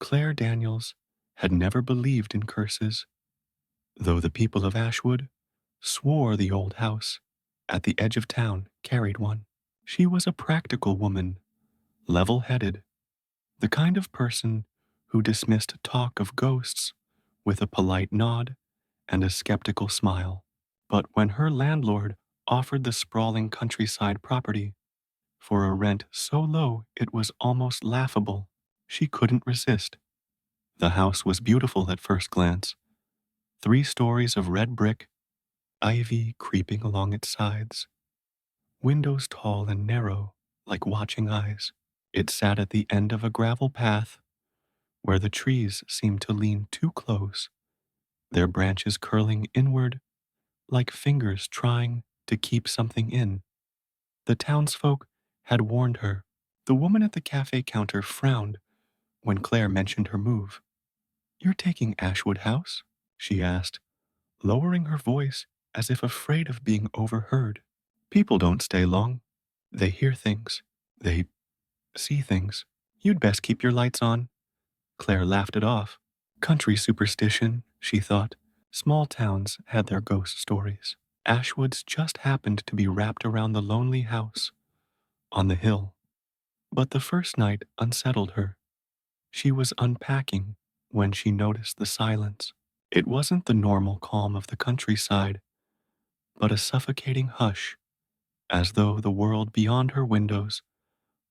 Claire Daniels had never believed in curses, though the people of Ashwood swore the old house at the edge of town carried one. She was a practical woman, level-headed, the kind of person who dismissed talk of ghosts with a polite nod and a skeptical smile. But when her landlord offered the sprawling countryside property for a rent so low it was almost laughable, she couldn't resist. The house was beautiful at first glance, 3 stories of red brick, ivy creeping along its sides, windows tall and narrow like watching eyes. It sat at the end of a gravel path where the trees seemed to lean too close, their branches curling inward like fingers trying to keep something in. The townsfolk had warned her. The woman at the cafe counter frowned when Claire mentioned her move. "You're taking Ashwood House?" she asked, lowering her voice as if afraid of being overheard. "People don't stay long. They hear things. They see things. You'd best keep your lights on." Claire laughed it off. Country superstition, she thought. Small towns had their ghost stories. Ashwood's just happened to be wrapped around the lonely house on the hill. But the first night unsettled her. She was unpacking when she noticed the silence. It wasn't the normal calm of the countryside, but a suffocating hush, as though the world beyond her windows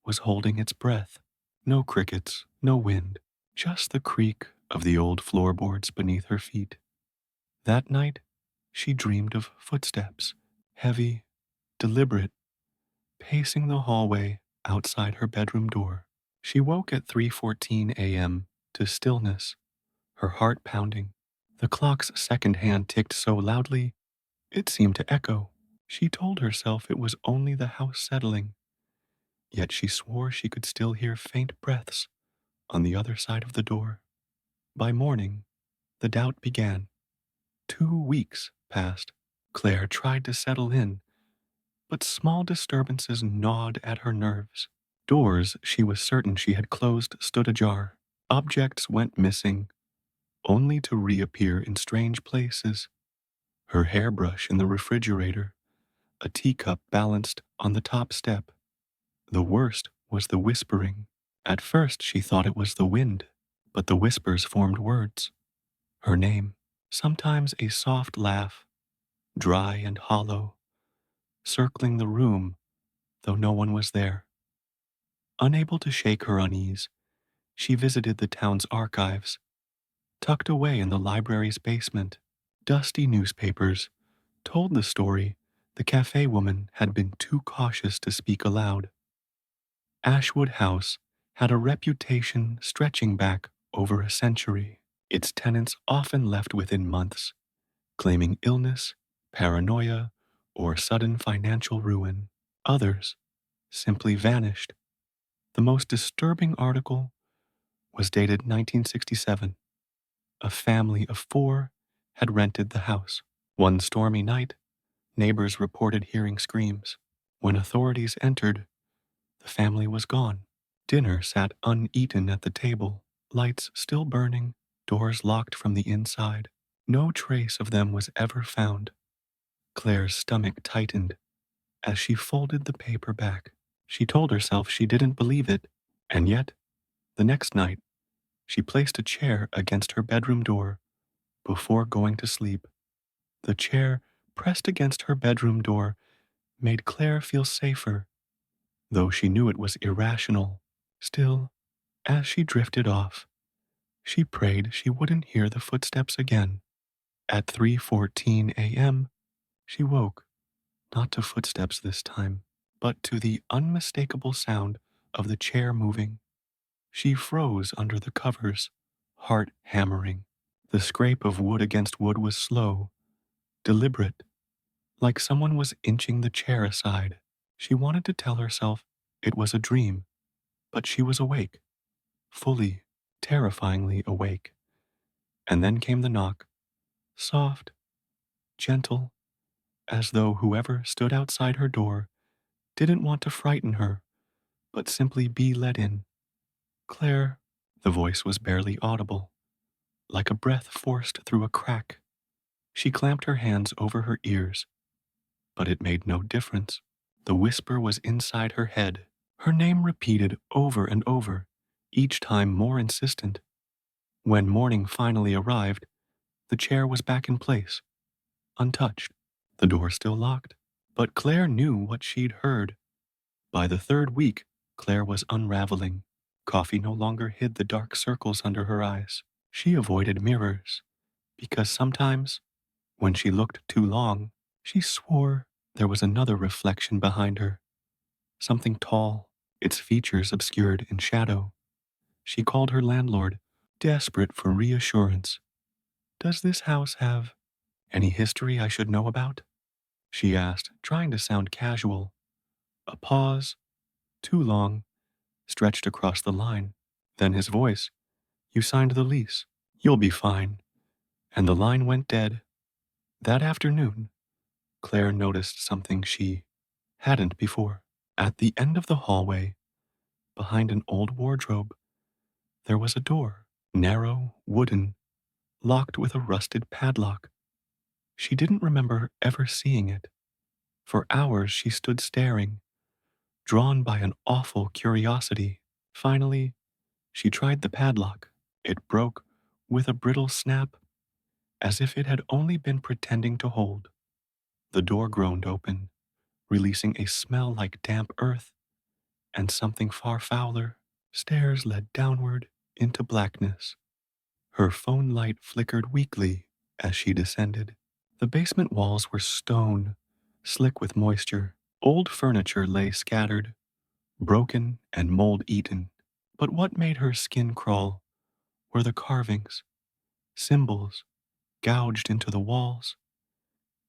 was holding its breath. No crickets, no wind, just the creak of the old floorboards beneath her feet. That night, she dreamed of footsteps, heavy, deliberate, pacing the hallway outside her bedroom door. She woke at 3:14 a.m. to stillness, her heart pounding. The clock's second hand ticked so loudly, it seemed to echo. She told herself it was only the house settling, yet she swore she could still hear faint breaths on the other side of the door. By morning, the doubt began. 2 weeks passed. Claire tried to settle in, but small disturbances gnawed at her nerves. Doors she was certain she had closed stood ajar. Objects went missing, only to reappear in strange places. Her hairbrush in the refrigerator, a teacup balanced on the top step. The worst was the whispering. At first she thought it was the wind, but the whispers formed words. Her name, sometimes a soft laugh, dry and hollow, circling the room, though no one was there. Unable to shake her unease, she visited the town's archives. Tucked away in the library's basement, dusty newspapers told the story the cafe woman had been too cautious to speak aloud. Ashwood House had a reputation stretching back over a century. Its tenants often left within months, claiming illness, paranoia, or sudden financial ruin. Others simply vanished. The most disturbing article was dated 1967. A family of 4 had rented the house. One stormy night, neighbors reported hearing screams. When authorities entered, the family was gone. Dinner sat uneaten at the table, lights still burning, doors locked from the inside. No trace of them was ever found. Claire's stomach tightened as she folded the paper back. She told herself she didn't believe it, and yet, the next night, she placed a chair against her bedroom door before going to sleep. The chair pressed against her bedroom door made Claire feel safer, though she knew it was irrational. Still, as she drifted off, she prayed she wouldn't hear the footsteps again. At 3:14 a.m., she woke, not to footsteps this time, but to the unmistakable sound of the chair moving. She froze under the covers, heart hammering. The scrape of wood against wood was slow, deliberate, like someone was inching the chair aside. She wanted to tell herself it was a dream, but she was awake, fully, terrifyingly awake. And then came the knock, soft, gentle, as though whoever stood outside her door didn't want to frighten her, but simply be let in. Claire The voice was barely audible, like a breath forced through a crack. She clamped her hands over her ears, but it made no difference. The whisper was inside her head, her name repeated over and over, each time more insistent. When morning finally arrived, the chair was back in place, untouched, the door still locked. But Claire knew what she'd heard. By the third week, Claire was unraveling. Coffee no longer hid the dark circles under her eyes. She avoided mirrors, because sometimes, when she looked too long, she swore there was another reflection behind her, something tall, its features obscured in shadow. She called her landlord, desperate for reassurance. "Does this house have any history I should know about?" she asked, trying to sound casual. A pause, too long, stretched across the line. Then his voice, "You signed the lease. You'll be fine." And the line went dead. That afternoon, Claire noticed something she hadn't before. At the end of the hallway, behind an old wardrobe, there was a door, narrow, wooden, locked with a rusted padlock. She didn't remember ever seeing it. For hours she stood staring, drawn by an awful curiosity. Finally, she tried the padlock. It broke with a brittle snap, as if it had only been pretending to hold. The door groaned open, releasing a smell like damp earth and something far fouler. Stairs led downward into blackness. Her phone light flickered weakly as she descended. The basement walls were stone, slick with moisture. Old furniture lay scattered, broken and mold-eaten. But what made her skin crawl were the carvings, symbols gouged into the walls,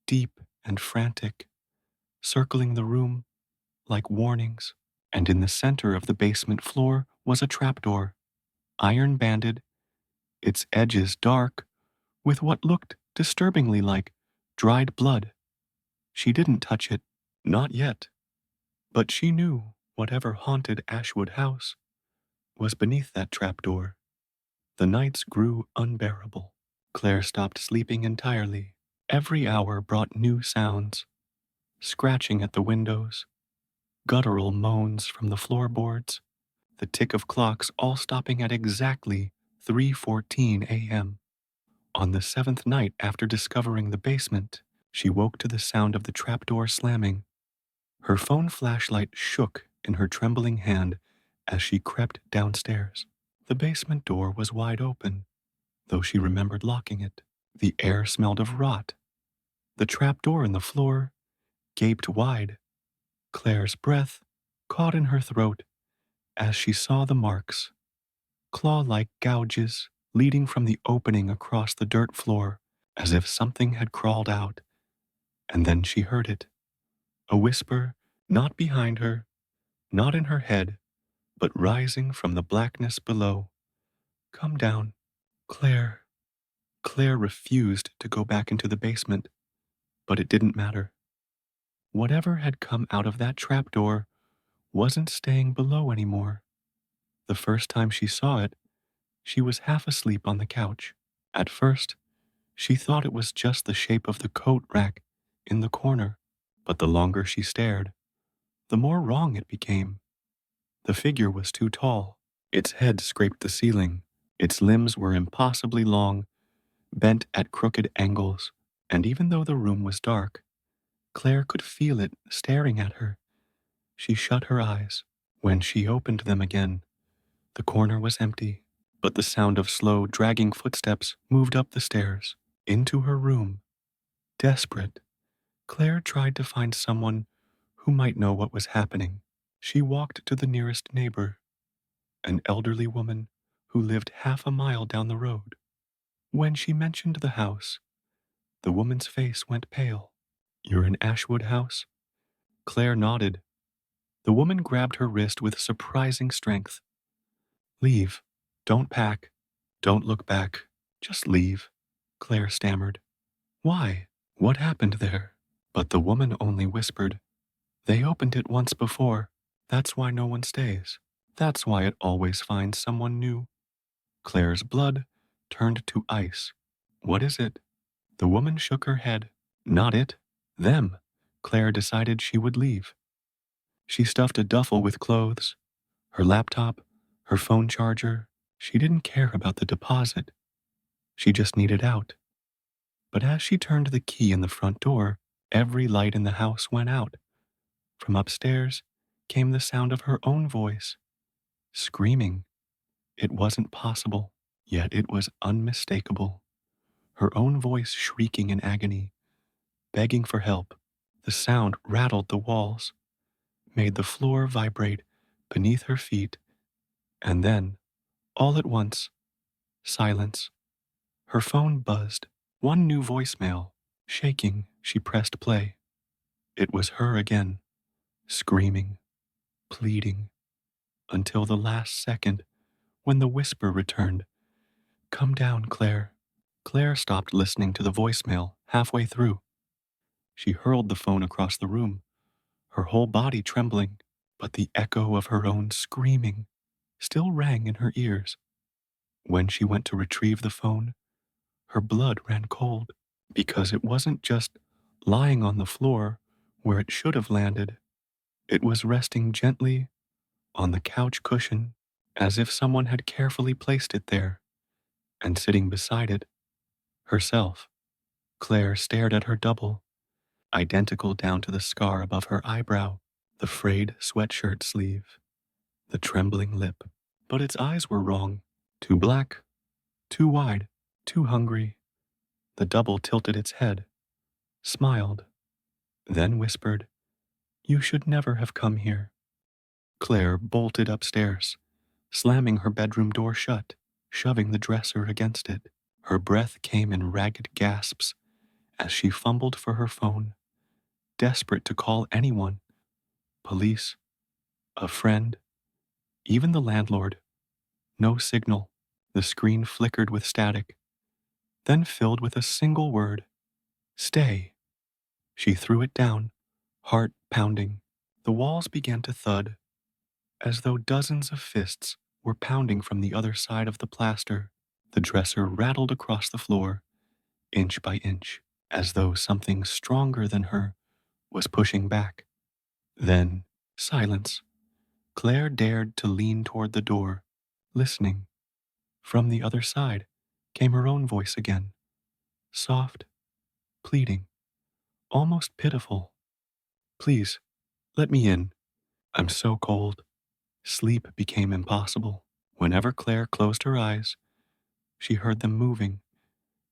deep and frantic, circling the room like warnings. And in the center of the basement floor was a trapdoor, iron-banded, its edges dark, with what looked disturbingly like dried blood. She didn't touch it, not yet, but she knew whatever haunted Ashwood House was beneath that trapdoor. The nights grew unbearable. Claire stopped sleeping entirely. Every hour brought new sounds, scratching at the windows, guttural moans from the floorboards, the tick of clocks all stopping at exactly 3:14 a.m. On the seventh night after discovering the basement, she woke to the sound of the trapdoor slamming. Her phone flashlight shook in her trembling hand as she crept downstairs. The basement door was wide open, though she remembered locking it. The air smelled of rot. The trapdoor in the floor gaped wide. Claire's breath caught in her throat as she saw the marks, claw-like gouges leading from the opening across the dirt floor, as if something had crawled out. And then she heard it, a whisper, not behind her, not in her head, but rising from the blackness below. "Come down, Claire." Claire refused to go back into the basement, but it didn't matter. Whatever had come out of that trapdoor wasn't staying below anymore. The first time she saw it, she was half asleep on the couch. At first, she thought it was just the shape of the coat rack in the corner, but the longer she stared, the more wrong it became. The figure was too tall. Its head scraped the ceiling. Its limbs were impossibly long, bent at crooked angles, and even though the room was dark, Claire could feel it staring at her. She shut her eyes. When she opened them again, the corner was empty, but the sound of slow, dragging footsteps moved up the stairs, into her room. Desperate, Claire tried to find someone who might know what was happening. She walked to the nearest neighbor, an elderly woman who lived half a mile down the road. When she mentioned the house, the woman's face went pale. "You're in Ashwood House?" Claire nodded. The woman grabbed her wrist with surprising strength. "Leave. Don't pack. Don't look back. Just leave," Claire stammered. "Why? What happened there?" But the woman only whispered, "They opened it once before. That's why no one stays. That's why it always finds someone new." Claire's blood turned to ice. What is it? The woman shook her head. Not it. Them. Claire decided she would leave. She stuffed a duffel with clothes, her laptop, her phone charger. She didn't care about the deposit. She just needed out. But as she turned the key in the front door, every light in the house went out. From upstairs came the sound of her own voice, screaming. It wasn't possible, yet it was unmistakable. Her own voice shrieking in agony, begging for help. The sound rattled the walls, made the floor vibrate beneath her feet, and then, all at once, silence. Her phone buzzed. One new voicemail. Shaking, she pressed play. It was her again, screaming, pleading, until the last second when the whisper returned. Come down, Claire. Claire stopped listening to the voicemail halfway through. She hurled the phone across the room, her whole body trembling, but the echo of her own screaming still rang in her ears. When she went to retrieve the phone, her blood ran cold because it wasn't just lying on the floor where it should have landed. It was resting gently on the couch cushion as if someone had carefully placed it there, and sitting beside it, herself. Claire stared at her double, identical down to the scar above her eyebrow, the frayed sweatshirt sleeve, the trembling lip. But its eyes were wrong. Too black, too wide, too hungry. The double tilted its head, smiled, then whispered, You should never have come here. Claire bolted upstairs, slamming her bedroom door shut, shoving the dresser against it. Her breath came in ragged gasps as she fumbled for her phone, desperate to call anyone. Police, a friend, even the landlord. No signal. The screen flickered with static, then filled with a single word. Stay. She threw it down, heart pounding. The walls began to thud, as though dozens of fists were pounding from the other side of the plaster. The dresser rattled across the floor, inch by inch, as though something stronger than her was pushing back. Then, silence. Claire dared to lean toward the door, listening. From the other side came her own voice again, soft, pleading, almost pitiful. Please, let me in. I'm so cold. Sleep became impossible. Whenever Claire closed her eyes, she heard them moving,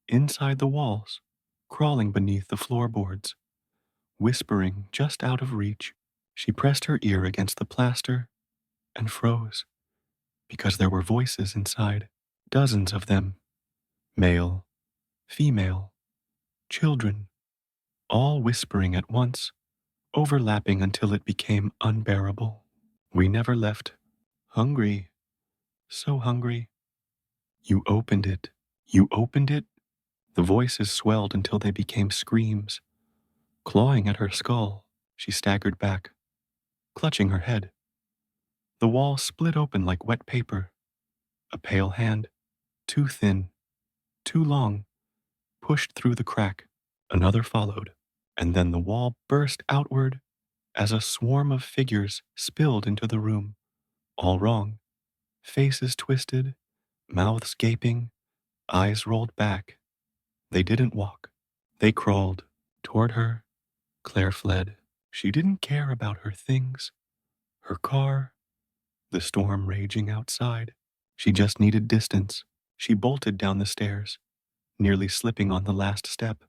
inside the walls, crawling beneath the floorboards, whispering just out of reach. She pressed her ear against the plaster and froze, because there were voices inside, dozens of them, male, female, children, all whispering at once, overlapping until it became unbearable. We never left. Hungry, so hungry. You opened it. You opened it? The voices swelled until they became screams. Clawing at her skull, she staggered back, clutching her head. The wall split open like wet paper. A pale hand, too thin, too long, pushed through the crack. Another followed, and then the wall burst outward as a swarm of figures spilled into the room. All wrong. Faces twisted, mouths gaping, eyes rolled back. They didn't walk. They crawled. Toward her, Claire fled. She didn't care about her things, her car, the storm raging outside. She just needed distance. She bolted down the stairs, nearly slipping on the last step,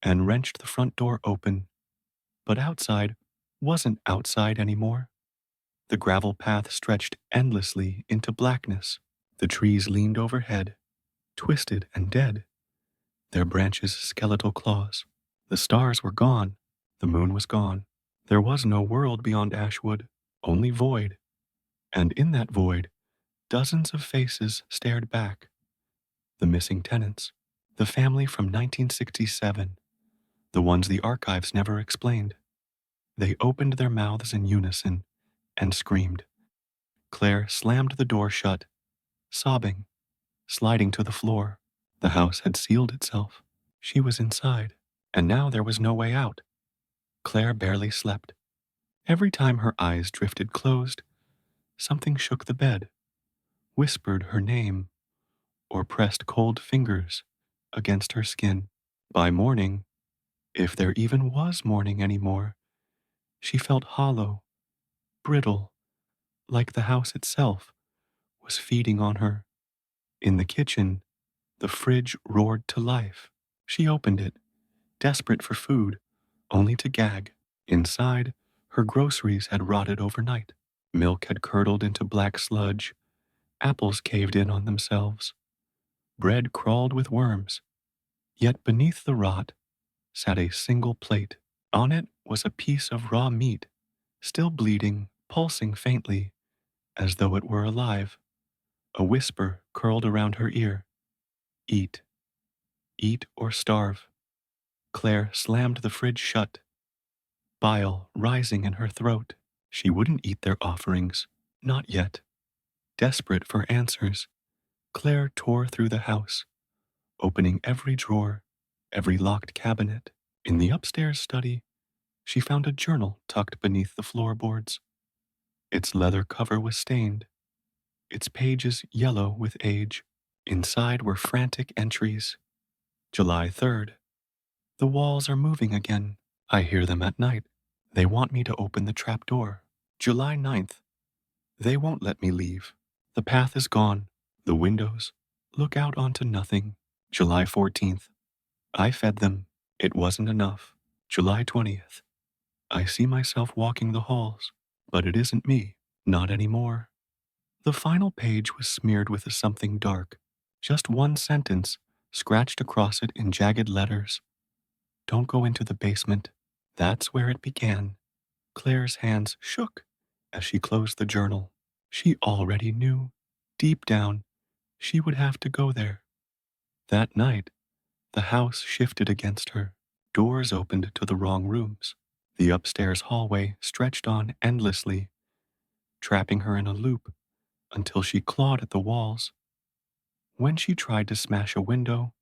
and wrenched the front door open. But outside wasn't outside anymore. The gravel path stretched endlessly into blackness. The trees leaned overhead, twisted and dead, their branches skeletal claws. The stars were gone. The moon was gone. There was no world beyond Ashwood, only void. And in that void, dozens of faces stared back. The missing tenants, the family from 1967, the ones the archives never explained. They opened their mouths in unison and screamed. Claire slammed the door shut, sobbing. sliding to the floor. The house had sealed itself. She was inside, and now there was no way out. Claire barely slept. Every time her eyes drifted closed, something shook the bed, whispered her name, or pressed cold fingers against her skin. By morning, if there even was morning anymore, she felt hollow, brittle, like the house itself was feeding on her. In the kitchen, the fridge roared to life. She opened it, desperate for food, only to gag. Inside, her groceries had rotted overnight. Milk had curdled into black sludge. Apples caved in on themselves. Bread crawled with worms. Yet beneath the rot sat a single plate. On it was a piece of raw meat, still bleeding, pulsing faintly, as though it were alive. A whisper curled around her ear. Eat. Eat or starve. Claire slammed the fridge shut, bile rising in her throat. She wouldn't eat their offerings. Not yet. Desperate for answers, Claire tore through the house, opening every drawer, every locked cabinet. In the upstairs study, she found a journal tucked beneath the floorboards. Its leather cover was stained, its pages yellow with age. Inside were frantic entries. July 3rd. The walls are moving again. I hear them at night. They want me to open the trap door. July 9th. They won't let me leave. The path is gone. The windows look out onto nothing. July 14th. I fed them. It wasn't enough. July 20th. I see myself walking the halls, but it isn't me. Not anymore. The final page was smeared with something dark. Just one sentence scratched across it in jagged letters. Don't go into the basement. That's where it began. Claire's hands shook as she closed the journal. She already knew. Deep down, she would have to go there. That night, the house shifted against her. Doors opened to the wrong rooms. The upstairs hallway stretched on endlessly, trapping her in a loop until she clawed at the walls. When she tried to smash a window,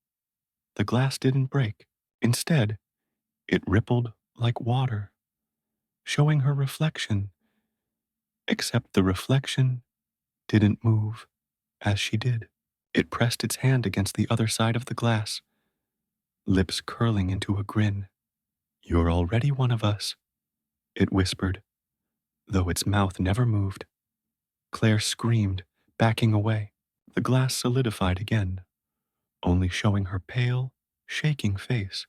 the glass didn't break. Instead, it rippled like water, showing her reflection, except the reflection didn't move as she did. It pressed its hand against the other side of the glass, lips curling into a grin. You're already one of us, it whispered, though its mouth never moved. Claire screamed, backing away. The glass solidified again, only showing her pale, shaking face.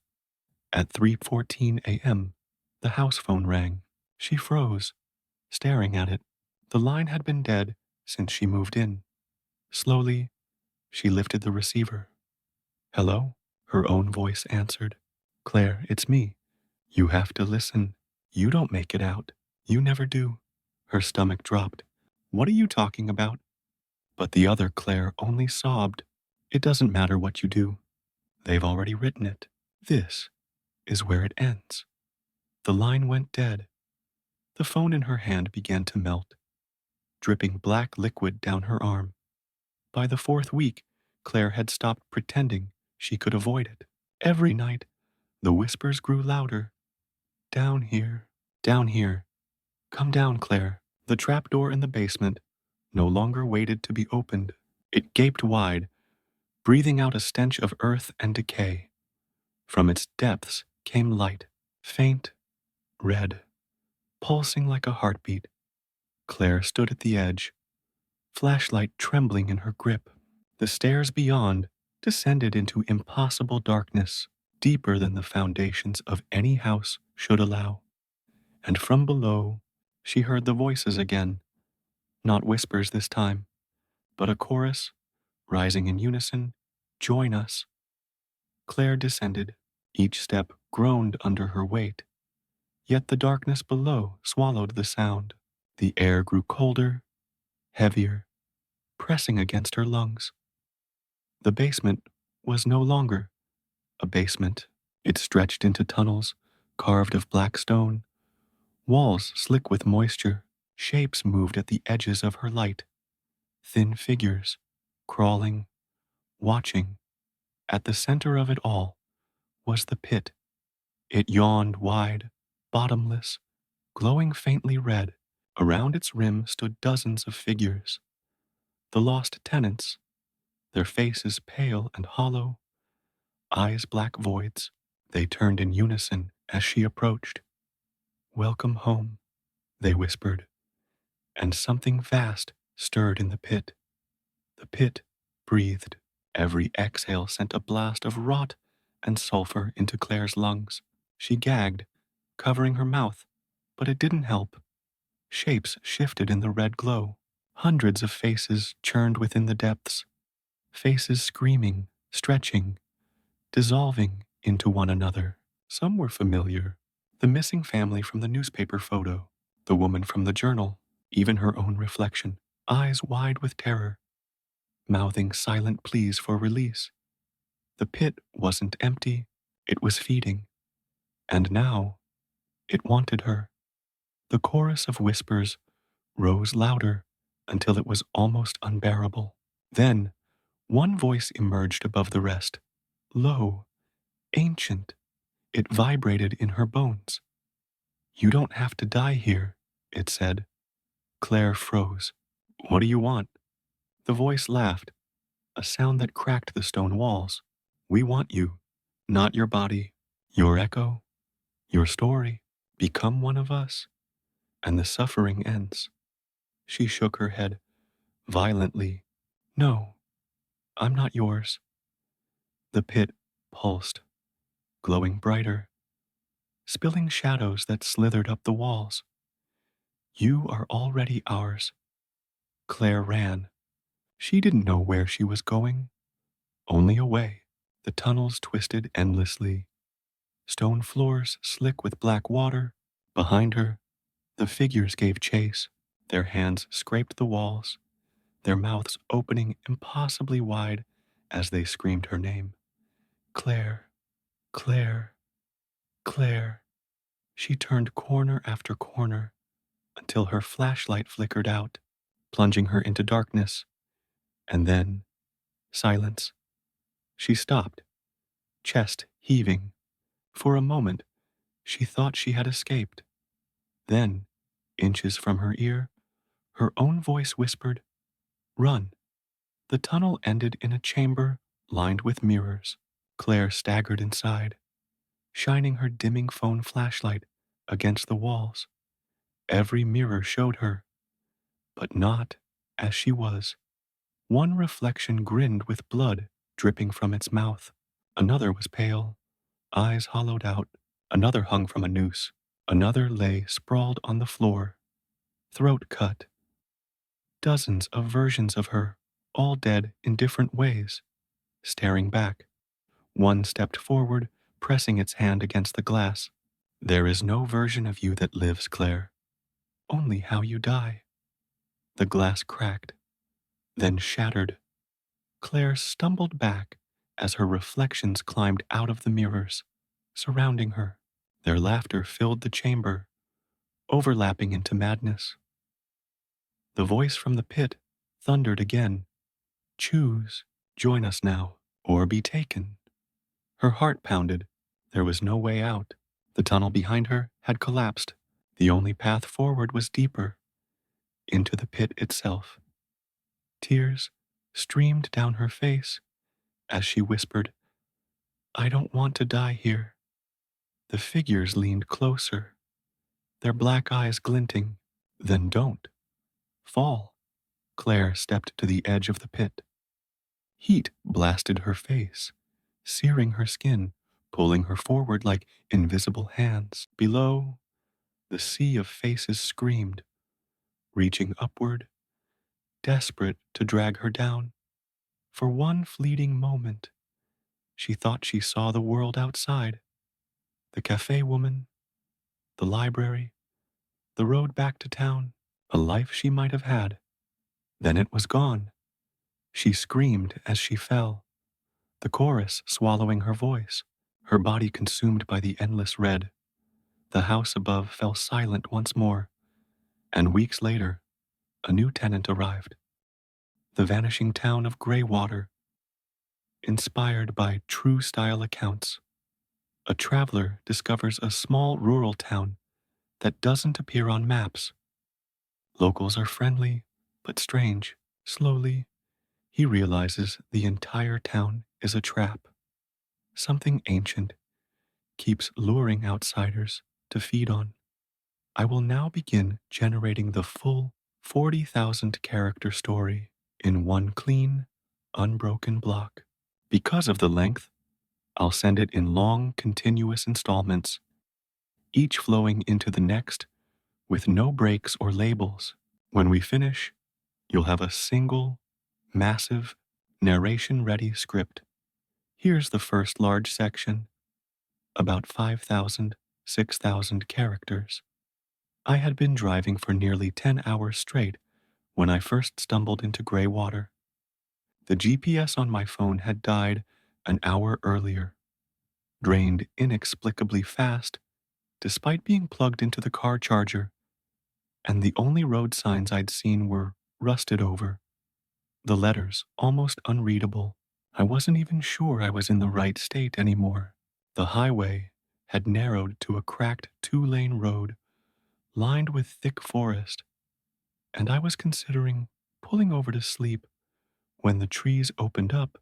At 3:14 a.m., the house phone rang. She froze, staring at it. The line had been dead since she moved in. Slowly, she lifted the receiver. Hello? Her own voice answered. Claire, it's me. You have to listen. You don't make it out. You never do. Her stomach dropped. What are you talking about? But the other Claire only sobbed. It doesn't matter what you do. They've already written it. This is where it ends. The line went dead. The phone in her hand began to melt, dripping black liquid down her arm. By the 4th week, Claire had stopped pretending she could avoid it. Every night, the whispers grew louder. Down here, down here. Come down, Claire. The trapdoor in the basement no longer waited to be opened. It gaped wide, breathing out a stench of earth and decay. From its depths came light, faint, red, pulsing like a heartbeat. Claire stood at the edge, flashlight trembling in her grip. The stairs beyond descended into impossible darkness, deeper than the foundations of any house should allow. And from below, she heard the voices again, not whispers this time, but a chorus, rising in unison, join us. Claire descended. Each step groaned under her weight, yet the darkness below swallowed the sound. The air grew colder, heavier, pressing against her lungs. The basement was no longer a basement. It stretched into tunnels, carved of black stone, walls slick with moisture. Shapes moved at the edges of her light, thin figures, crawling, watching. At the center of it all was the pit. It yawned wide, bottomless, glowing faintly red. Around its rim stood dozens of figures, the lost tenants, their faces pale and hollow, eyes black voids. They turned in unison as she approached. "Welcome home," they whispered, and something vast stirred in the pit. The pit breathed. Every exhale sent a blast of rot and sulfur into Claire's lungs. She gagged, covering her mouth, but it didn't help. Shapes shifted in the red glow. Hundreds of faces churned within the depths, faces screaming, stretching, dissolving into one another. Some were familiar. The missing family from the newspaper photo, the woman from the journal, even her own reflection, eyes wide with terror, mouthing silent pleas for release. The pit wasn't empty, it was feeding. And now, it wanted her. The chorus of whispers rose louder until it was almost unbearable. Then, one voice emerged above the rest, low, ancient. It vibrated in her bones. "You don't have to die here," it said. Claire froze. "What do you want?" The voice laughed, a sound that cracked the stone walls. "We want you, not your body, your echo, your story. Become one of us, and the suffering ends." She shook her head violently. "No, I'm not yours." The pit pulsed, glowing brighter, spilling shadows that slithered up the walls. "You are already ours." Claire ran. She didn't know where she was going, only away. The tunnels twisted endlessly, stone floors slick with black water. Behind her, the figures gave chase. Their hands scraped the walls, their mouths opening impossibly wide as they screamed her name. "Claire, Claire, Claire." She turned corner after corner until her flashlight flickered out, plunging her into darkness. And then, silence. She stopped, chest heaving. For a moment, she thought she had escaped. Then, inches from her ear, her own voice whispered, "Run." The tunnel ended in a chamber lined with mirrors. Claire staggered inside, shining her dimming phone flashlight against the walls. Every mirror showed her, but not as she was. One reflection grinned with blood dripping from its mouth. Another was pale, eyes hollowed out. Another hung from a noose. Another lay sprawled on the floor, throat cut. Dozens of versions of her, all dead in different ways, staring back. One stepped forward, pressing its hand against the glass. "There is no version of you that lives, Claire. Only how you die." The glass cracked, then shattered. Claire stumbled back as her reflections climbed out of the mirrors, surrounding her. Their laughter filled the chamber, overlapping into madness. The voice from the pit thundered again. "Choose, join us now, or be taken." Her heart pounded. There was no way out. The tunnel behind her had collapsed. The only path forward was deeper, into the pit itself. Tears streamed down her face as she whispered, "I don't want to die here." The figures leaned closer, their black eyes glinting. "Then don't. Fall." Claire stepped to the edge of the pit. Heat blasted her face, searing her skin, pulling her forward like invisible hands. Below, the sea of faces screamed, reaching upward, desperate to drag her down. For one fleeting moment, she thought she saw the world outside. The cafe woman, the library, the road back to town, a life she might have had. Then it was gone. She screamed as she fell, the chorus swallowing her voice, her body consumed by the endless red. The house above fell silent once more, and weeks later, a new tenant arrived. The vanishing town of Greywater. inspired by true style accounts. A traveler discovers a small rural town that doesn't appear on maps. Locals are friendly, but strange. Slowly, he realizes the entire town is a trap. Something ancient keeps luring outsiders to feed on. I will now begin generating the full 40,000 character story in one clean, unbroken block. Because of the length, I'll send it in long, continuous installments, each flowing into the next with no breaks or labels. When we finish, you'll have a single, massive, narration ready script. Here's the first large section, about 5,000, 6,000 characters. I had been driving for nearly 10 hours straight when I first stumbled into Greywater. The GPS on my phone had died an hour earlier, drained inexplicably fast despite being plugged into the car charger, and the only road signs I'd seen were rusted over, the letters almost unreadable. I wasn't even sure I was in the right state anymore. The highway had narrowed to a cracked two-lane road lined with thick forest, and I was considering pulling over to sleep when the trees opened up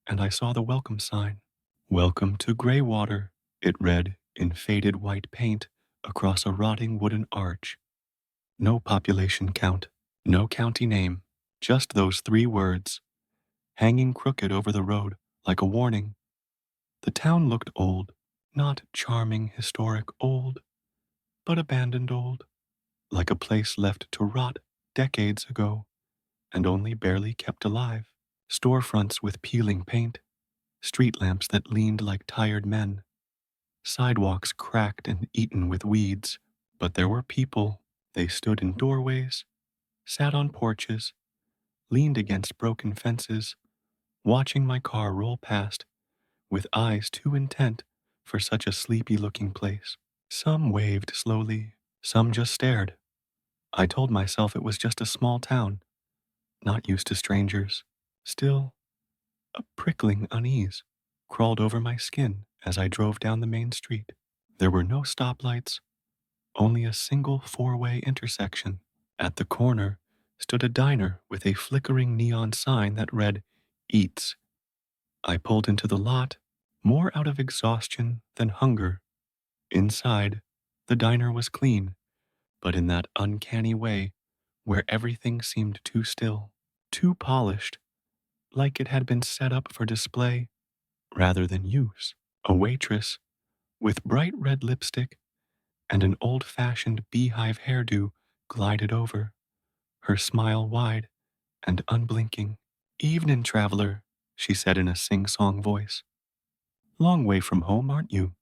and I saw the welcome sign. "Welcome to Greywater," it read in faded white paint across a rotting wooden arch. No population count, no county name, just those three words, hanging crooked over the road like a warning. The town looked old, not charming, historic old, but abandoned old, like a place left to rot decades ago and only barely kept alive. Storefronts with peeling paint, street lamps that leaned like tired men, sidewalks cracked and eaten with weeds. But there were people. They stood in doorways, sat on porches, leaned against broken fences, watching my car roll past with eyes too intent for such a sleepy-looking place. Some waved slowly, some just stared. I told myself it was just a small town, not used to strangers. Still, a prickling unease crawled over my skin as I drove down the main street. There were no stoplights, only a single four-way intersection. At the corner stood a diner with a flickering neon sign that read, "Eats." I pulled into the lot, more out of exhaustion than hunger. Inside, the diner was clean, but in that uncanny way where everything seemed too still, too polished, like it had been set up for display rather than use. A waitress with bright red lipstick and an old-fashioned beehive hairdo glided over, her smile wide and unblinking. "Evening, traveler," she said in a sing-song voice. "Long way from home, aren't you?"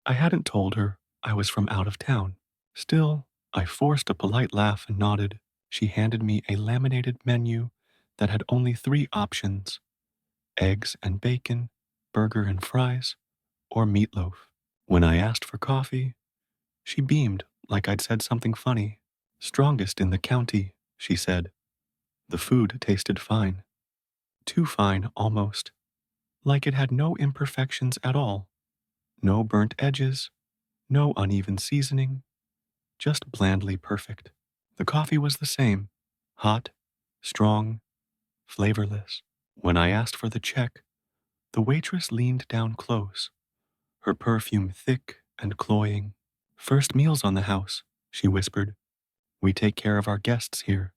I hadn't told her I was from out of town. Still, I forced a polite laugh and nodded. She handed me a laminated menu that had only 3 options: eggs and bacon, burger and fries, or meatloaf. When I asked for coffee, she beamed like I'd said something funny. "Strongest in the county," she said. The food tasted fine. Too fine, almost. Like it had no imperfections at all. No burnt edges, no uneven seasoning, just blandly perfect. The coffee was the same, hot, strong, flavorless. When I asked for the check, the waitress leaned down close, her perfume thick and cloying. "First meals on the house," she whispered. "We take care of our guests here."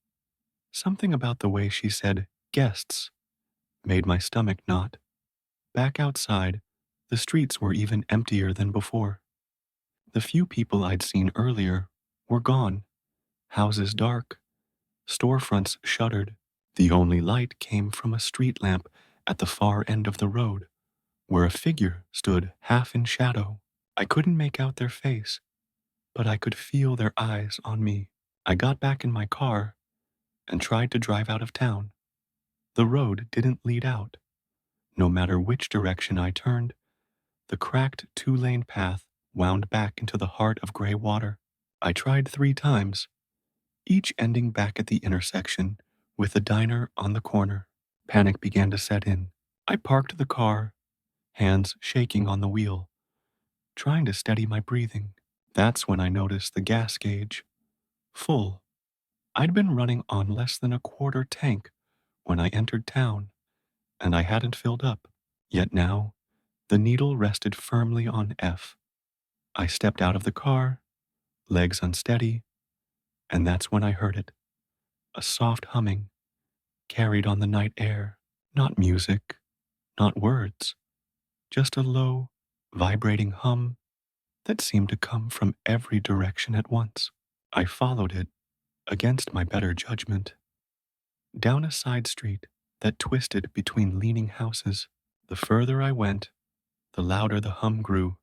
Something about the way she said guests made my stomach knot. Back outside, the streets were even emptier than before. The few people I'd seen earlier were gone, houses dark, storefronts shuttered. The only light came from a street lamp at the far end of the road, where a figure stood half in shadow. I couldn't make out their face, but I could feel their eyes on me. I got back in my car and tried to drive out of town. The road didn't lead out. No matter which direction I turned, the cracked two-lane path wound back into the heart of Greywater. I tried 3 times, each ending back at the intersection with the diner on the corner. Panic began to set in. I parked the car, hands shaking on the wheel, trying to steady my breathing. That's when I noticed the gas gauge. Full. I'd been running on less than a quarter tank when I entered town, and I hadn't filled up. Yet now, the needle rested firmly on F. I stepped out of the car, legs unsteady, and that's when I heard it. A soft humming, carried on the night air. Not music, not words, just a low, vibrating hum that seemed to come from every direction at once. I followed it, against my better judgment, down a side street that twisted between leaning houses. The further I went, the louder the hum grew,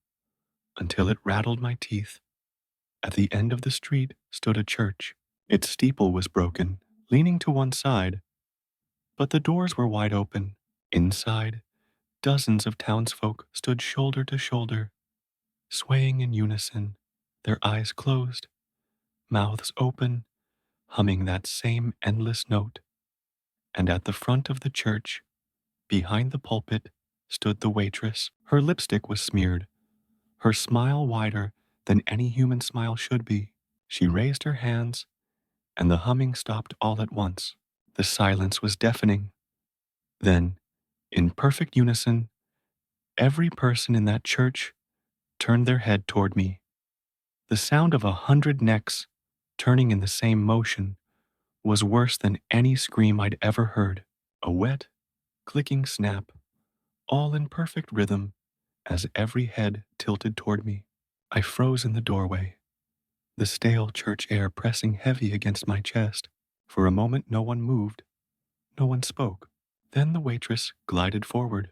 until it rattled my teeth. At the end of the street stood a church. Its steeple was broken, leaning to one side, but the doors were wide open. Inside, dozens of townsfolk stood shoulder to shoulder, swaying in unison, their eyes closed, mouths open, humming that same endless note. And at the front of the church, behind the pulpit, stood the waitress. Her lipstick was smeared, her smile wider than any human smile should be. She raised her hands, and the humming stopped all at once. The silence was deafening. Then, in perfect unison, every person in that church turned their head toward me. The sound of 100 necks turning in the same motion was worse than any scream I'd ever heard. A wet, clicking snap, all in perfect rhythm as every head tilted toward me. I froze in the doorway, the stale church air pressing heavy against my chest. For a moment, no one moved, no one spoke. Then the waitress glided forward,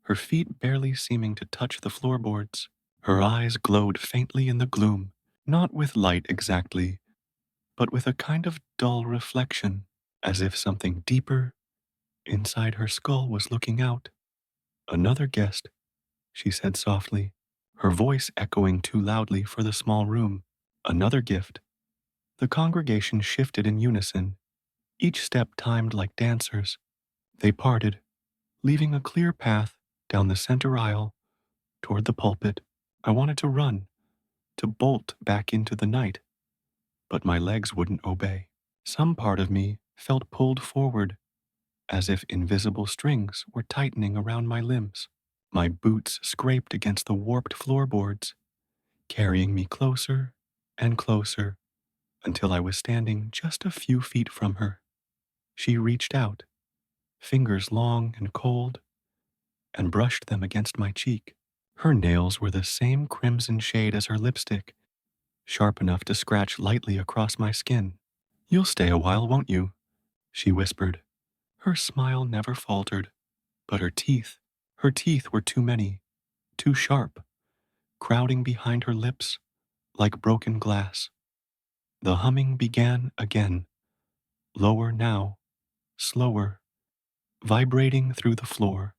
her feet barely seeming to touch the floorboards. Her eyes glowed faintly in the gloom, not with light exactly, but with a kind of dull reflection, as if something deeper inside her skull was looking out. "Another guest," she said softly, her voice echoing too loudly for the small room. "Another gift." The congregation shifted in unison, each step timed like dancers. They parted, leaving a clear path down the center aisle toward the pulpit. I wanted to run, to bolt back into the night, but my legs wouldn't obey. Some part of me felt pulled forward, as if invisible strings were tightening around my limbs. My boots scraped against the warped floorboards, carrying me closer and closer until I was standing just a few feet from her. She reached out, fingers long and cold, and brushed them against my cheek. Her nails were the same crimson shade as her lipstick, sharp enough to scratch lightly across my skin. "You'll stay a while, won't you?" she whispered. Her smile never faltered, but her teeth were too many, too sharp, crowding behind her lips like broken glass. The humming began again, lower now, slower, vibrating through the floor,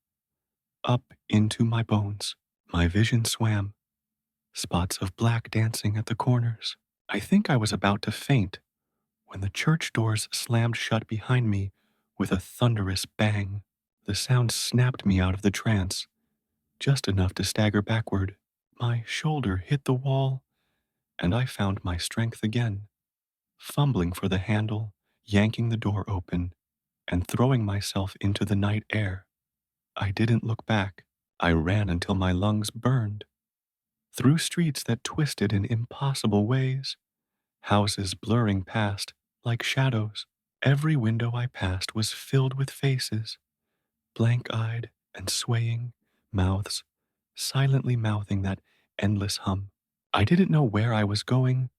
up into my bones. My vision swam, spots of black dancing at the corners. I think I was about to faint when the church doors slammed shut behind me with a thunderous bang. The sound snapped me out of the trance, just enough to stagger backward. My shoulder hit the wall, and I found my strength again, fumbling for the handle, yanking the door open, and throwing myself into the night air. I didn't look back. I ran until my lungs burned, through streets that twisted in impossible ways, houses blurring past like shadows. Every window I passed was filled with faces, blank-eyed and swaying, mouths silently mouthing that endless hum. I didn't know where I was going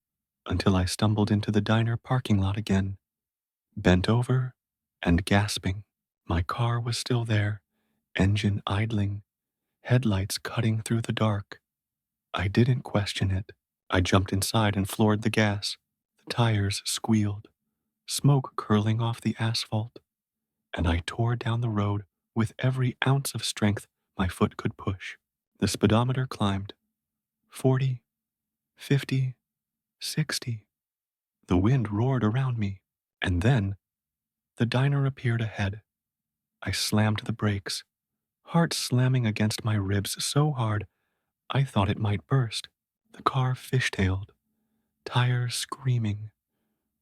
until I stumbled into the diner parking lot again, bent over and gasping. My car was still there, engine idling, headlights cutting through the dark. I didn't question it. I jumped inside and floored the gas. The tires squealed, smoke curling off the asphalt, and I tore down the road with every ounce of strength my foot could push. The speedometer climbed. 40, 50, 60. The wind roared around me, and then the diner appeared ahead. I slammed the brakes, heart slamming against my ribs so hard I thought it might burst. The car fishtailed, tires screaming,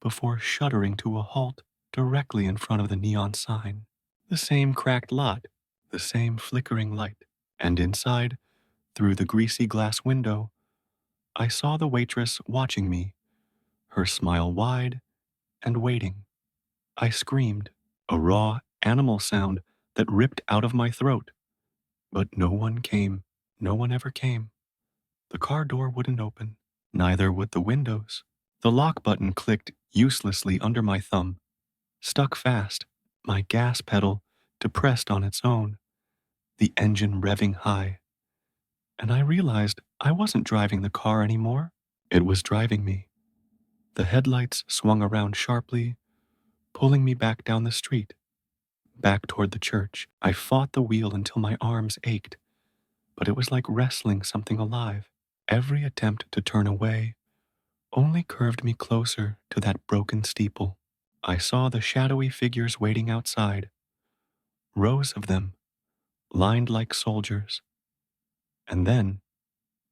before shuddering to a halt directly in front of the neon sign. The same cracked lot, the same flickering light, and inside, through the greasy glass window, I saw the waitress watching me, her smile wide and waiting. I screamed, a raw animal sound that ripped out of my throat. But no one came. No one ever came. The car door wouldn't open. Neither would the windows. The lock button clicked uselessly under my thumb, stuck fast, my gas pedal depressed on its own, the engine revving high. And I realized I wasn't driving the car anymore. It was driving me. The headlights swung around sharply, pulling me back down the street, back toward the church. I fought the wheel until my arms ached, but it was like wrestling something alive. Every attempt to turn away only curved me closer to that broken steeple. I saw the shadowy figures waiting outside, rows of them, lined like soldiers. And then,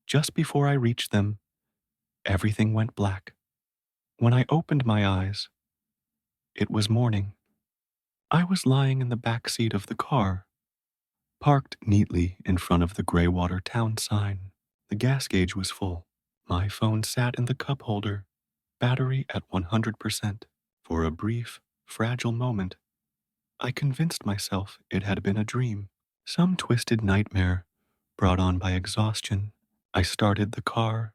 just before I reached them, everything went black. When I opened my eyes, it was morning. I was lying in the back seat of the car, parked neatly in front of the Greywater town sign. The gas gauge was full. My phone sat in the cup holder, battery at 100%. For a brief, fragile moment, I convinced myself it had been a dream, some twisted nightmare brought on by exhaustion. I started the car,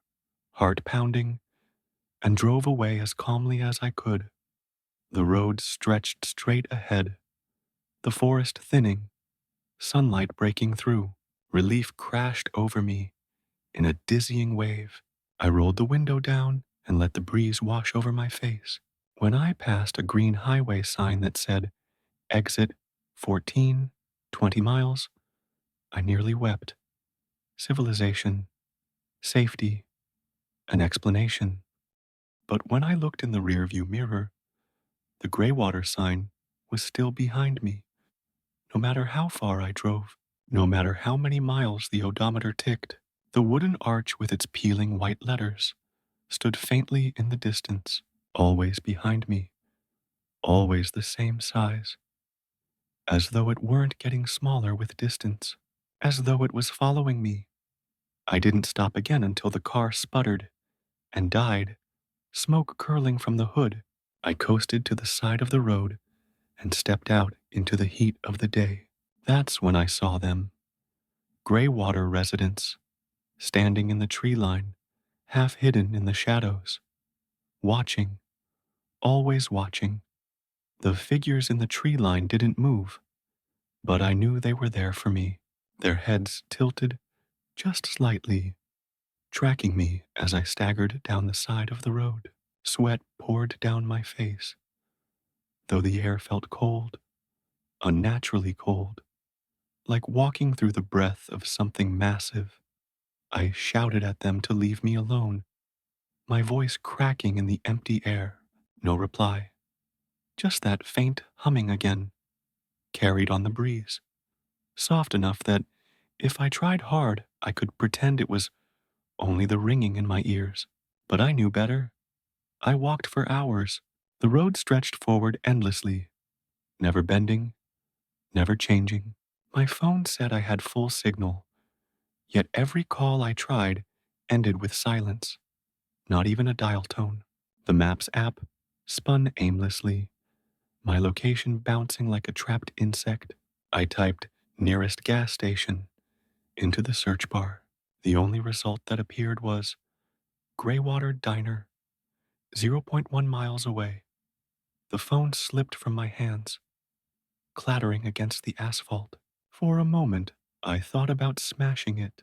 heart pounding, and drove away as calmly as I could. The road stretched straight ahead, the forest thinning, sunlight breaking through. Relief crashed over me in a dizzying wave. I rolled the window down and let the breeze wash over my face. When I passed a green highway sign that said, Exit 14, 20 miles, I nearly wept. Civilization, safety, an explanation. But when I looked in the rearview mirror, the Greywater sign was still behind me. No matter how far I drove, no matter how many miles the odometer ticked, the wooden arch with its peeling white letters stood faintly in the distance, always behind me, always the same size, as though it weren't getting smaller with distance, as though it was following me. I didn't stop again until the car sputtered and died, smoke curling from the hood. I coasted to the side of the road and stepped out into the heat of the day. That's when I saw them. Greywater residents, standing in the tree line, half hidden in the shadows, watching, always watching. The figures in the tree line didn't move, but I knew they were there for me, their heads tilted just slightly, tracking me as I staggered down the side of the road. Sweat poured down my face, though the air felt cold, unnaturally cold, like walking through the breath of something massive. I shouted at them to leave me alone, my voice cracking in the empty air. No reply, just that faint humming again, carried on the breeze, soft enough that if I tried hard, I could pretend it was only the ringing in my ears. But I knew better. I walked for hours. The road stretched forward endlessly, never bending, never changing. My phone said I had full signal, yet every call I tried ended with silence, not even a dial tone. The Maps app spun aimlessly, my location bouncing like a trapped insect. I typed nearest gas station into the search bar. The only result that appeared was Greywater Diner, zero point 0.1 miles away. The phone slipped from my hands, clattering against the asphalt. For a moment, I thought about smashing it,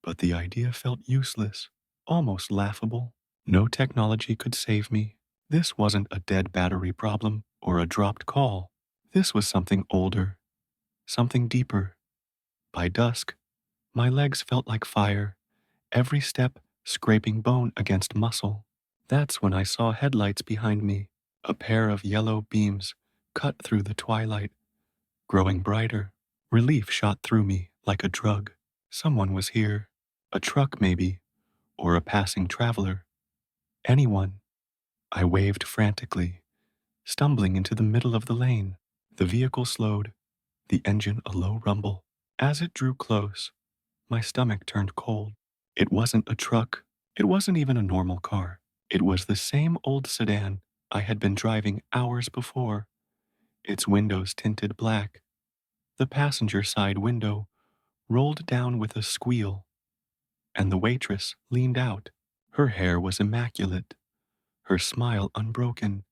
but the idea felt useless, almost laughable. No technology could save me. This wasn't a dead battery problem or a dropped call. This was something older, something deeper. By dusk, my legs felt like fire, every step scraping bone against muscle. That's when I saw headlights behind me, a pair of yellow beams cut through the twilight, growing brighter. Relief shot through me like a drug. Someone was here. A truck, maybe, or a passing traveler. Anyone. I waved frantically, stumbling into the middle of the lane. The vehicle slowed, the engine a low rumble. As it drew close, my stomach turned cold. It wasn't a truck. It wasn't even a normal car. It was the same old sedan I had been driving hours before, its windows tinted black. The passenger side window rolled down with a squeal, and the waitress leaned out. Her hair was immaculate, her smile unbroken,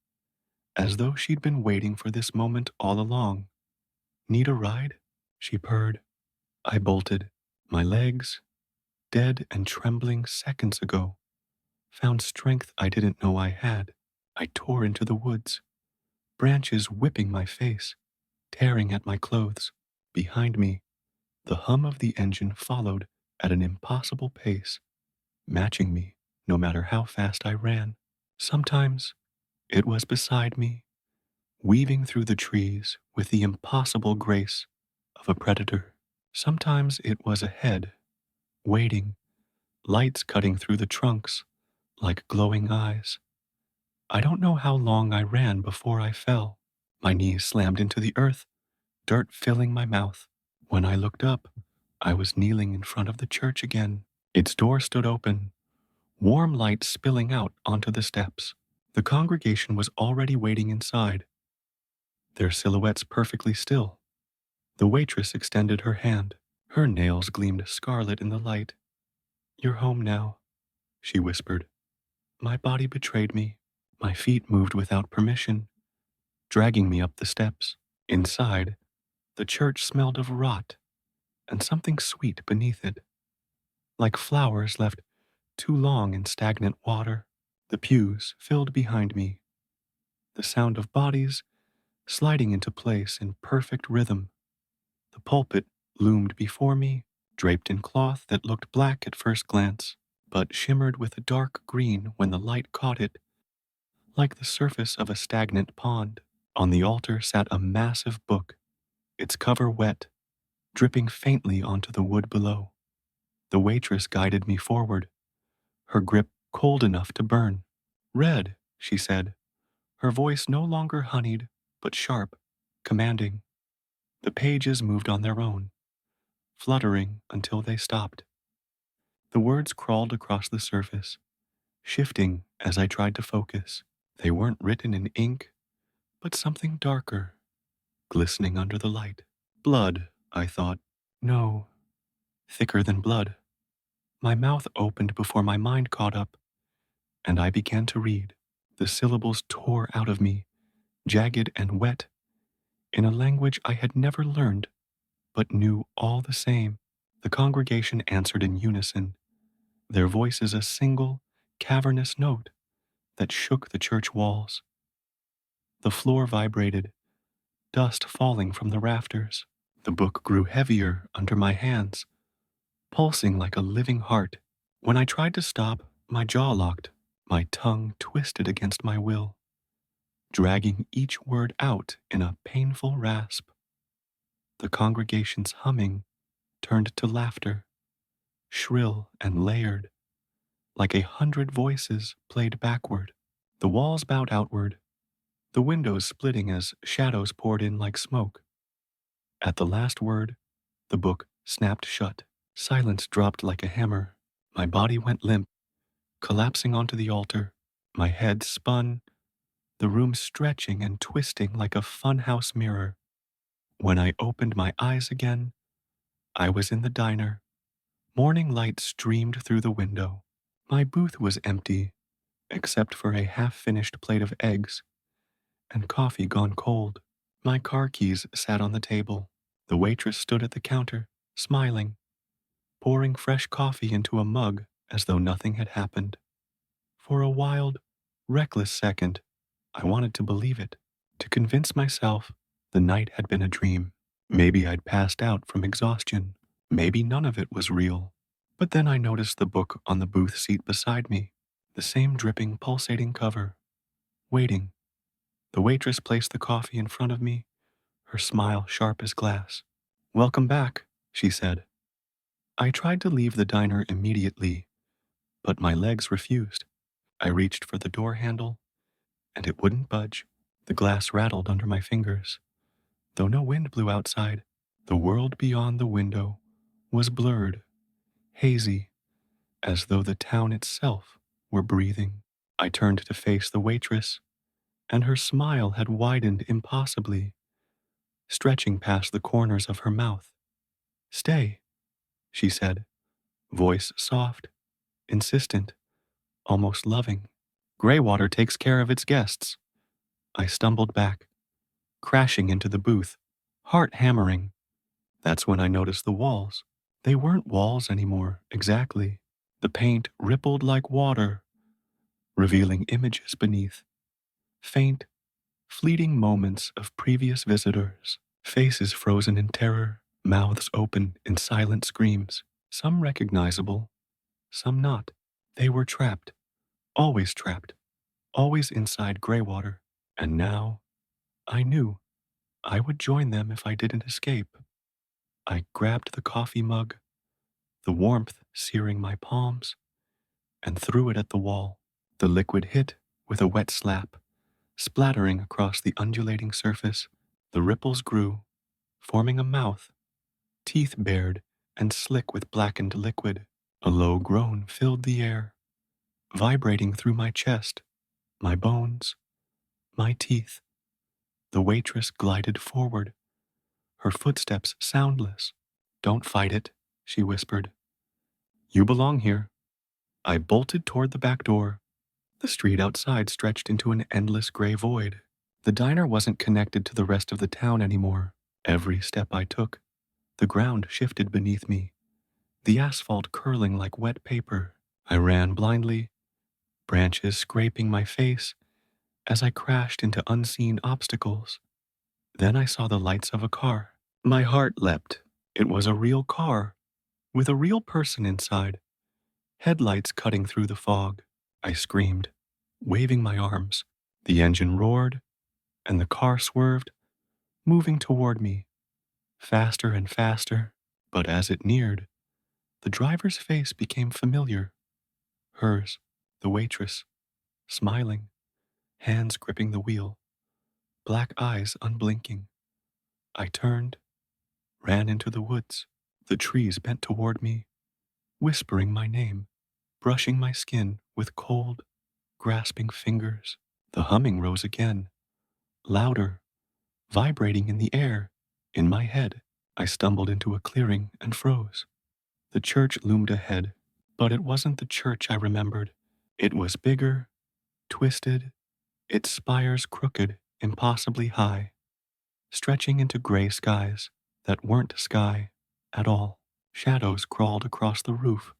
as though she'd been waiting for this moment all along. Need a ride? She purred. I bolted. My legs, dead and trembling seconds ago, found strength I didn't know I had. I tore into the woods, branches whipping my face, tearing at my clothes. Behind me, the hum of the engine followed at an impossible pace, matching me no matter how fast I ran. Sometimes it was beside me, weaving through the trees with the impossible grace of a predator. Sometimes it was ahead, waiting, lights cutting through the trunks like glowing eyes. I don't know how long I ran before I fell. My knees slammed into the earth, dirt filling my mouth. When I looked up, I was kneeling in front of the church again. Its door stood open, warm light spilling out onto the steps. The congregation was already waiting inside, their silhouettes perfectly still. The waitress extended her hand. Her nails gleamed scarlet in the light. "You're home now," she whispered. My body betrayed me. My feet moved without permission, dragging me up the steps. Inside, the church smelled of rot and something sweet beneath it, like flowers left too long in stagnant water. The pews filled behind me, the sound of bodies sliding into place in perfect rhythm. The pulpit loomed before me, draped in cloth that looked black at first glance, but shimmered with a dark green when the light caught it, like the surface of a stagnant pond. On the altar sat a massive book, its cover wet, dripping faintly onto the wood below. The waitress guided me forward, her grip cold enough to burn. "Read," she said, her voice no longer honeyed, but sharp, commanding. The pages moved on their own, fluttering until they stopped. The words crawled across the surface, shifting as I tried to focus. They weren't written in ink, but something darker, glistening under the light. Blood, I thought. No, thicker than blood. My mouth opened before my mind caught up, and I began to read. The syllables tore out of me, jagged and wet, in a language I had never learned, but knew all the same. The congregation answered in unison, their voices a single, cavernous note that shook the church walls. The floor vibrated, dust falling from the rafters. The book grew heavier under my hands, pulsing like a living heart. When I tried to stop, my jaw locked, my tongue twisted against my will, dragging each word out in a painful rasp. The congregation's humming turned to laughter, shrill and layered, like 100 voices played backward. The walls bowed outward, the windows splitting as shadows poured in like smoke. At the last word, the book snapped shut. Silence dropped like a hammer. My body went limp, collapsing onto the altar. My head spun, the room stretching and twisting like a funhouse mirror. When I opened my eyes again, I was in the diner. Morning light streamed through the window. My booth was empty, except for a half-finished plate of eggs and coffee gone cold. My car keys sat on the table. The waitress stood at the counter, smiling, pouring fresh coffee into a mug as though nothing had happened. For a wild, reckless second, I wanted to believe it, to convince myself the night had been a dream. Maybe I'd passed out from exhaustion. Maybe none of it was real. But then I noticed the book on the booth seat beside me, the same dripping, pulsating cover, waiting. The waitress placed the coffee in front of me, her smile sharp as glass. Welcome back, she said. I tried to leave the diner immediately, but my legs refused. I reached for the door handle, and it wouldn't budge. The glass rattled under my fingers. Though no wind blew outside, the world beyond the window was blurred, hazy, as though the town itself were breathing. I turned to face the waitress, and her smile had widened impossibly, stretching past the corners of her mouth. Stay, she said, voice soft, insistent, almost loving. Greywater takes care of its guests. I stumbled back, crashing into the booth, heart hammering. That's when I noticed the walls. They weren't walls anymore, exactly. The paint rippled like water, revealing images beneath. Faint, fleeting moments of previous visitors. Faces frozen in terror, mouths open in silent screams. Some recognizable, some not. They were trapped, always inside Greywater. And now, I knew I would join them if I didn't escape. I grabbed the coffee mug, the warmth searing my palms, and threw it at the wall. The liquid hit with a wet slap, splattering across the undulating surface. The ripples grew, forming a mouth, teeth bared and slick with blackened liquid. A low groan filled the air, vibrating through my chest, my bones, my teeth. The waitress glided forward, her footsteps soundless. Don't fight it, she whispered. You belong here. I bolted toward the back door. The street outside stretched into an endless gray void. The diner wasn't connected to the rest of the town anymore. Every step I took, the ground shifted beneath me, the asphalt curling like wet paper. I ran blindly, branches scraping my face as I crashed into unseen obstacles. Then I saw the lights of a car. My heart leapt. It was a real car, with a real person inside, headlights cutting through the fog. I screamed, waving my arms. The engine roared, and the car swerved, moving toward me, faster and faster. But as it neared, the driver's face became familiar. Hers, the waitress, smiling, hands gripping the wheel, black eyes unblinking. I turned, ran into the woods. The trees bent toward me, whispering my name, brushing my skin with cold, grasping fingers. The humming rose again, louder, vibrating in the air, in my head. I stumbled into a clearing and froze. The church loomed ahead, but it wasn't the church I remembered. It was bigger, twisted, its spires crooked, impossibly high, stretching into gray skies that weren't sky at all. Shadows crawled across the roof,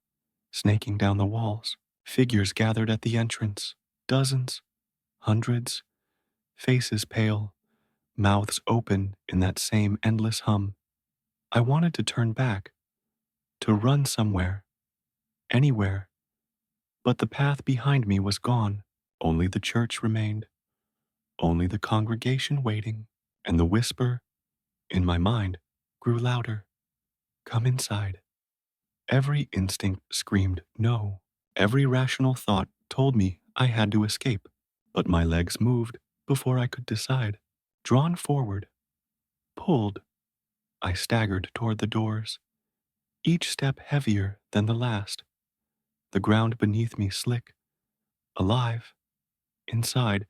snaking down the walls. Figures gathered at the entrance, dozens, hundreds, faces pale, mouths open in that same endless hum. I wanted to turn back, to run somewhere, anywhere, but the path behind me was gone. Only the church remained, only the congregation waiting, and the whisper, in my mind, grew louder. Come inside. Every instinct screamed no. Every rational thought told me I had to escape, but my legs moved before I could decide. Drawn forward, pulled, I staggered toward the doors, each step heavier than the last. The ground beneath me slick, alive. Inside,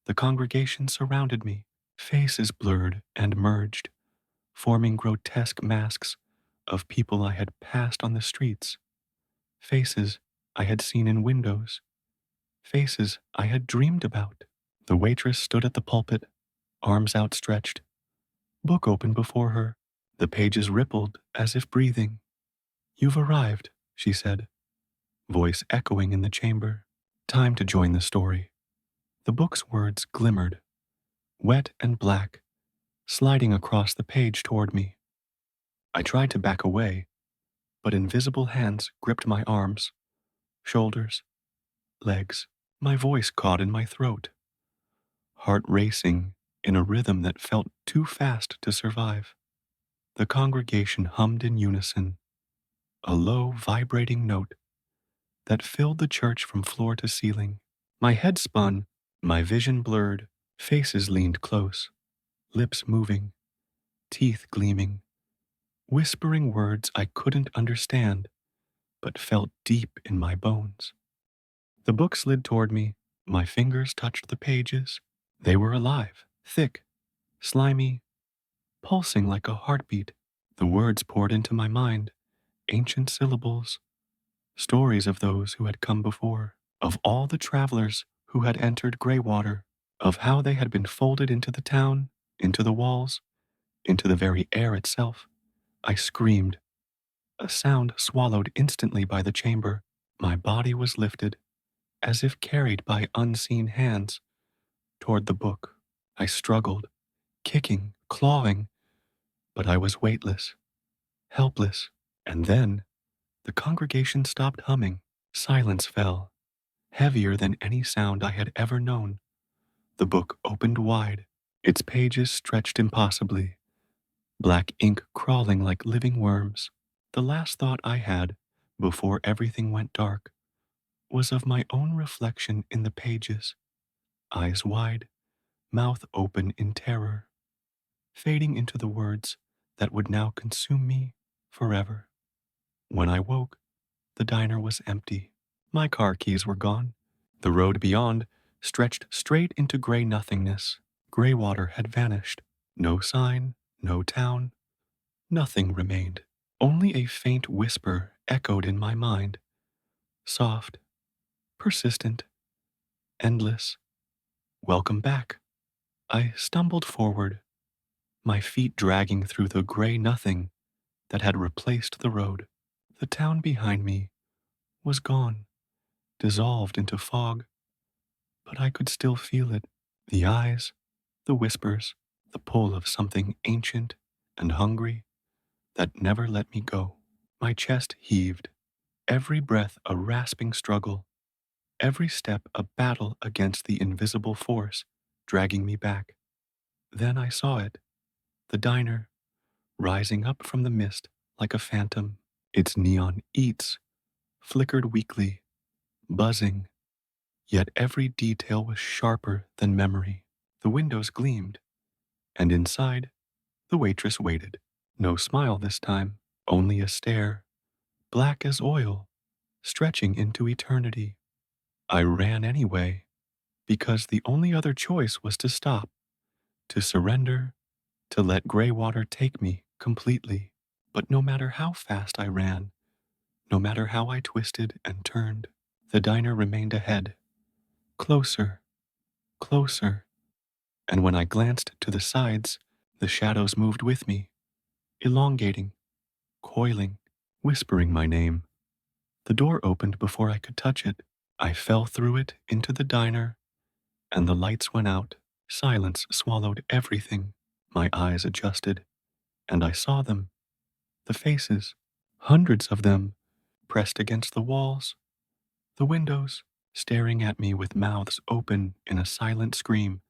the congregation surrounded me, faces blurred and merged, forming grotesque masks of people I had passed on the streets, faces I had seen in windows, faces I had dreamed about. The waitress stood at the pulpit, arms outstretched, book open before her. The pages rippled as if breathing. You've arrived, she said, voice echoing in the chamber. Time to join the story. The book's words glimmered, wet and black, sliding across the page toward me. I tried to back away, but invisible hands gripped my arms, shoulders, legs. My voice caught in my throat, heart racing in a rhythm that felt too fast to survive. The congregation hummed in unison, a low, vibrating note that filled the church from floor to ceiling. My head spun, my vision blurred, faces leaned close, lips moving, teeth gleaming, whispering words I couldn't understand but felt deep in my bones. The book slid toward me, my fingers touched the pages. They were alive, thick, slimy, pulsing like a heartbeat. The words poured into my mind, ancient syllables, stories of those who had come before, of all the travelers who had entered Greywater, of how they had been folded into the town, into the walls, into the very air itself. I screamed, a sound swallowed instantly by the chamber. My body was lifted, as if carried by unseen hands, toward the book. I struggled, kicking, clawing, but I was weightless, helpless. And then the congregation stopped humming. Silence fell, heavier than any sound I had ever known. The book opened wide, its pages stretched impossibly, black ink crawling like living worms. The last thought I had, before everything went dark, was of my own reflection in the pages, eyes wide, mouth open in terror, fading into the words that would now consume me forever. When I woke, the diner was empty. My car keys were gone. The road beyond stretched straight into gray nothingness. Greywater had vanished. No sign, no town, nothing remained. Only a faint whisper echoed in my mind, soft, persistent, endless. Welcome back. I stumbled forward, my feet dragging through the gray nothing that had replaced the road. The town behind me was gone, dissolved into fog, but I could still feel it. The eyes, the whispers, the pull of something ancient and hungry that never let me go. My chest heaved, every breath a rasping struggle, every step a battle against the invisible force dragging me back. Then I saw it, the diner, rising up from the mist like a phantom. Its neon eats flickered weakly, buzzing, yet every detail was sharper than memory. The windows gleamed, and inside, the waitress waited. No smile this time, only a stare, black as oil, stretching into eternity. I ran anyway, because the only other choice was to stop, to surrender, to let Greywater take me completely. But no matter how fast I ran, no matter how I twisted and turned, the diner remained ahead, closer, closer. And when I glanced to the sides, the shadows moved with me, elongating, coiling, whispering my name. The door opened before I could touch it. I fell through it into the diner, and the lights went out. Silence swallowed everything. My eyes adjusted, and I saw them, the faces, hundreds of them, pressed against the walls, the windows, staring at me with mouths open in a silent scream,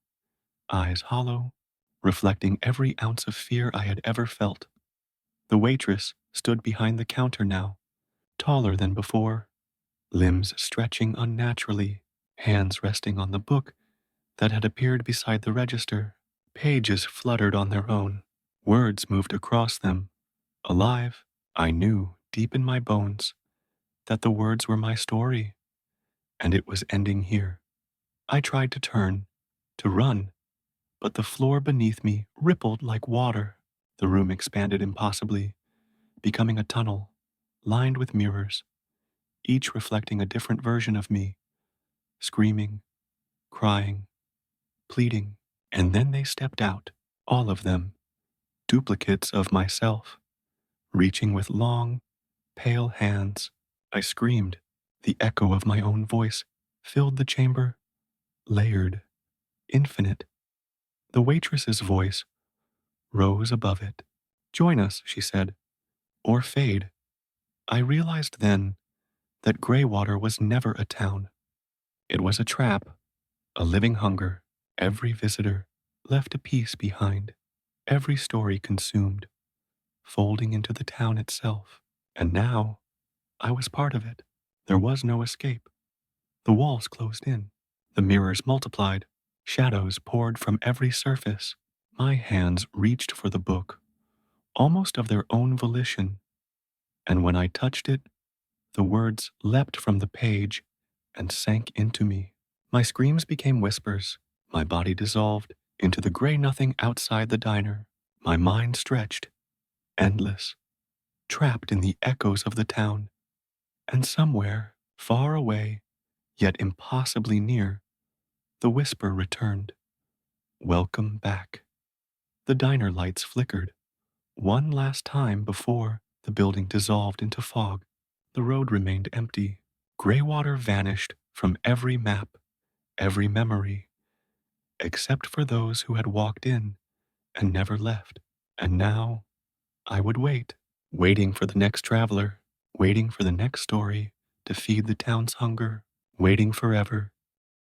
eyes hollow, reflecting every ounce of fear I had ever felt. The waitress stood behind the counter now, taller than before, limbs stretching unnaturally, hands resting on the book that had appeared beside the register. Pages fluttered on their own. Words moved across them. Alive, I knew, deep in my bones, that the words were my story, and it was ending here. I tried to turn, to run, but the floor beneath me rippled like water. The room expanded impossibly, becoming a tunnel, lined with mirrors, each reflecting a different version of me, screaming, crying, pleading. And then they stepped out, all of them, duplicates of myself, reaching with long, pale hands. I screamed. The echo of my own voice filled the chamber, layered, infinite. The waitress's voice rose above it. Join us, she said, or fade. I realized then that Greywater was never a town. It was a trap, a living hunger. Every visitor left a piece behind, every story consumed, folding into the town itself. And now I was part of it. There was no escape. The walls closed in. The mirrors multiplied. Shadows poured from every surface. My hands reached for the book, almost of their own volition, and when I touched it, the words leapt from the page and sank into me. My screams became whispers. My body dissolved into the gray nothing outside the diner. My mind stretched, endless, trapped in the echoes of the town. And somewhere, far away, yet impossibly near, the whisper returned. Welcome back. The diner lights flickered one last time before the building dissolved into fog. The road remained empty. Greywater vanished from every map, every memory, except for those who had walked in and never left. And now I would wait, waiting for the next traveler, waiting for the next story to feed the town's hunger, waiting forever